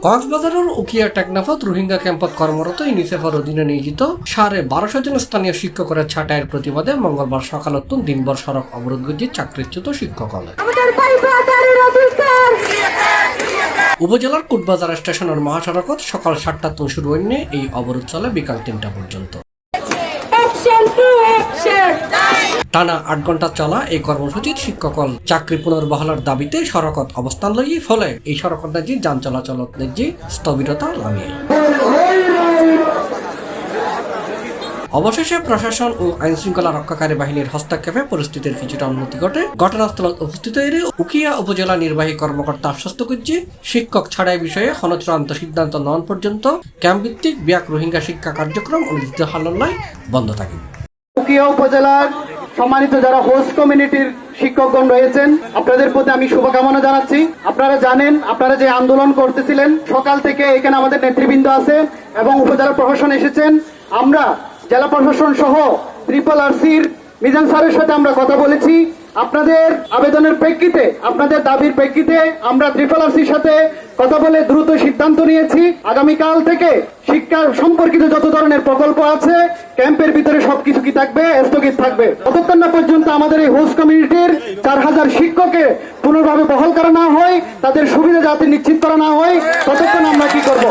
কক্সবাজারের উখিয়া টেকনাফত রোহিঙ্গা ক্যাম্পত কর্মরত ইউনিসেফের অধীনে নিয়োজিত 1250 জন স্থানীয় শিক্ষকের ছাঁটাইয়ের প্রতিবাদে মঙ্গলবার সকালতুন দিনভর সড়ক অবরোধ করছে চাকরিচ্যুত শিক্ষক। উপজেলার কুটবাজার স্টেশনের মহাসড়কত সকাল 7টা শুরু হইনে এই অবরোধ চলে বিকাল 3টা পর্যন্ত। টানা 8 ঘন্টা চলা এই কর্মসূচির শিক্ষকল চাকরি পুনর্বহালের দাবিতে সড়কত অবস্থান লই, ফলে এই সড়কত নাজি যান চলাচলত নাজি স্থবিরতা নামিয়ে। অবশেষে প্রশাসন ও আইন শৃঙ্খলা রক্ষাকারী বাহিনীর হস্তক্ষেপে পরিস্থিতির কিছুটা উন্নতি ঘটে। ঘটনাস্থলত উপস্থিত হয়ে উখিয়া উপজেলা নির্বাহী কর্মকর্তা আশ্বস্ত করছে শিক্ষক ছাড়াই বিষয়ে চূড়ান্ত সিদ্ধান্ত নেওয়া পর্যন্ত ক্যাম্পভিত্তিক ব্যাক রোহিঙ্গা শিক্ষা কার্যক্রম অনির্দিষ্ট হালনায় বন্ধ থাকে। উখিয়া উপজেলার সম্মানিত যারা হোস্ট কমিউনিটির শিক্ষকগণ রয়েছেন, আপনাদের প্রতি আমি শুভকামনা জানাচ্ছি। আপনারা জানেন, আপনারা যে আন্দোলন করতেছিলেন সকাল থেকে এখানে আমাদের নেতৃবৃন্দ আছে এবং উপজেলা প্রশাসন এসেছেন। আমরা জেলা প্রশাসন সহ RRRCর মিজান স্যারের সাথে আমরা কথা বলেছি। আপনাদের আবেদনের প্রেক্ষিতে, আপনাদের দাবির প্রেক্ষিতে আমরা RRRCর সাথে কথা বলে দ্রুত সিদ্ধান্ত নিয়েছি। আগামীকাল থেকে শিক্ষা সম্পর্কিত যত ধরনের প্রকল্প আছে ক্যাম্পের ভিতরে সবকিছু কি থাকবে, স্থগিত থাকবে। ততক্ষণ না পর্যন্ত আমাদের এই হোস্ট কমিউনিটির 4000 শিক্ষককে পুনর্ভাবে বহাল করা না হয়, তাদের সুবিধা যাতে নিশ্চিত করা না হয়, ততক্ষণ আমরা কি করব।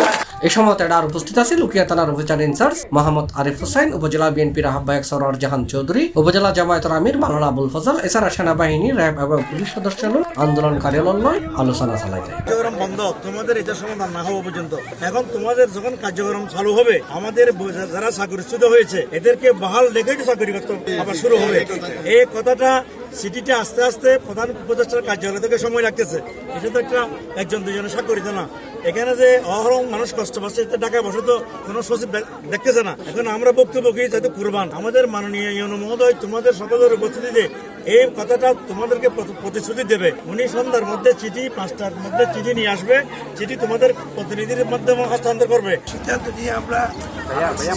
এই সময় আর উপস্থিত আছে উখিয়া থানার অফিসার ইনচার্জ মোহাম্মদ আরিফ হোসেন, উপজেলা বিএনপির আহ্বায়ক সরোয়ার জাহান চৌধুরী, উপজেলা জামায়াতের আমির মাওলানা আবুল ফজল, এছাড়া সেনাবাহিনী, র্যাব এবং পুলিশ সদস্য আন্দোলনকারী আলোচনা চালায় যায়। কার্যক্রম বন্ধ, তোমাদের এটা সমাধান না হওয়া পর্যন্ত। এখন তোমাদের যখন কার্যক্রম চালু হবে, আমাদের যারা চাকরিচ্যুত হয়েছে এদেরকে বহাল রেখে চাকরি করতে আবার শুরু হবে। এই কথাটা সিটিতে আস্তে আস্তে প্রধান উপদেষ্টার কার্যালয় থেকে সময় লাগতেছে। এটা তো একটা একজন দুজনের স্বাক্ষরিত না। এখানে যে অহরং মানুষ কষ্ট পাচ্ছে, ঢাকায় বসে তো কোনো সচিব দেখতেছে না। এখন আমরা বক্তব্য কি যাতে কুরবান আমাদের মাননীয় ইউনো মহোদয় তোমাদের সকলের উপস্থিতিতে এই কথাটা তোমাদেরকে প্রতিশ্রুতি দেবে। উনি সন্ধ্যার মধ্যে চিঠি, 5টার মধ্যে চিঠি নিয়ে আসবে, চিঠি তোমাদের প্রতিনিধির মাধ্যমে হস্তান্তর করবে। সিদ্ধান্ত নিয়ে আমরা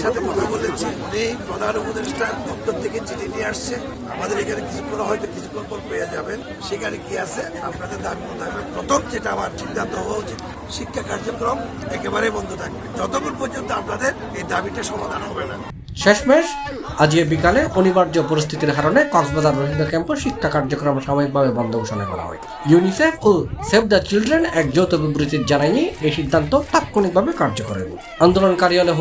সাথে কথা বলেছি। উনি প্রধান উপদেষ্টার দপ্তর থেকে চিঠি নিয়ে আসছে। আমাদের এখানে কিছুক্ষণ হয়তো কিছুক্ষণ পর পেয়ে যাবেন। সেখানে কি আছে আপনাদের দাবি মোতাবেক প্রথম যেটা আমার সিদ্ধান্ত হওয়া উচিত, শিক্ষা কার্যক্রম একেবারে বন্ধ থাকবে যতক্ষণ পর্যন্ত আপনাদের এই দাবিটা সমাধান হবে না। শেষমেশ আজ বিকালে অনিবার্য পরিস্থিতির কারণে কক্সবাজার রোহিঙ্গা ক্যাম্পে শিক্ষা কার্যক্রম সাময়িকভাবে বন্ধ ঘোষণা করা হয়। ইউনিসেফ ও সেভ দ্য চিলড্রেন এক যৌথ বিবৃতি জানায়নি এই সিদ্ধান্ত তাৎক্ষণিকভাবে কার্যকর হবে। আন্দোলনকারী হলে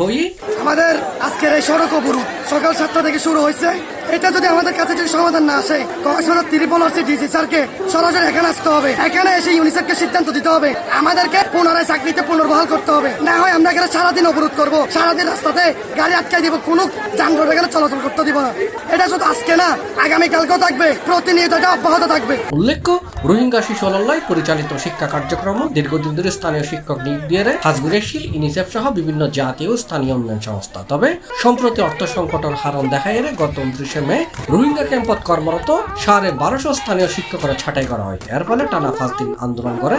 আমাদের আজকের এই সড়ক অবরোধ সকাল 7টা থেকে শুরু হয়েছে। এটা যদি আমাদের কাছে যদি সমাধান না আসে, কক্সবাজার RRRC ডিসি স্যারকে সরাসরি এখানে আসতে হবে। এখানে এসে ইউনিসেফকে সিদ্ধান্ত দিতে হবে, আমাদেরকে পুনরায় চাকরিতে পুনর্বহাল করতে হবে। না হয় আমরা এখানে সারাদিন অবরোধ করবো, সারাদিন রাস্তাতে গাড়ি আটকাই দিব, কোনো যানবাহন এখানে চলাচল করতে দিব না। এটা শুধু আজকে না, আগামীকালকেও থাকবে, প্রতিনিয়ত এটা অব্যাহত থাকবে। উল্লেখ্য, রোহিঙ্গা শিশু পরিচালিত শিক্ষা কার্যক্রম দীর্ঘদিন ধরে স্থানীয় শিক্ষক নিয়োগ দিয়ে হাজগুরেশি, ইউনিসেফ সহ বিভিন্ন জাতীয় স্থানীয় উন্নয়ন সংস্থা। তবে সম্প্রতি অর্থ সংকটের হারণ দেখা এলে গত 29শে মে রোহিঙ্গা ক্যাম্পত কর্মরত 1250 স্থানীয় শিক্ষকের ছাঁটাই করা হয়। এর ফলে টানা 5 দিন আন্দোলন করে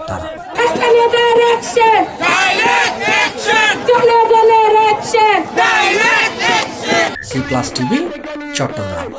তারা। C+ TV, Chittagong.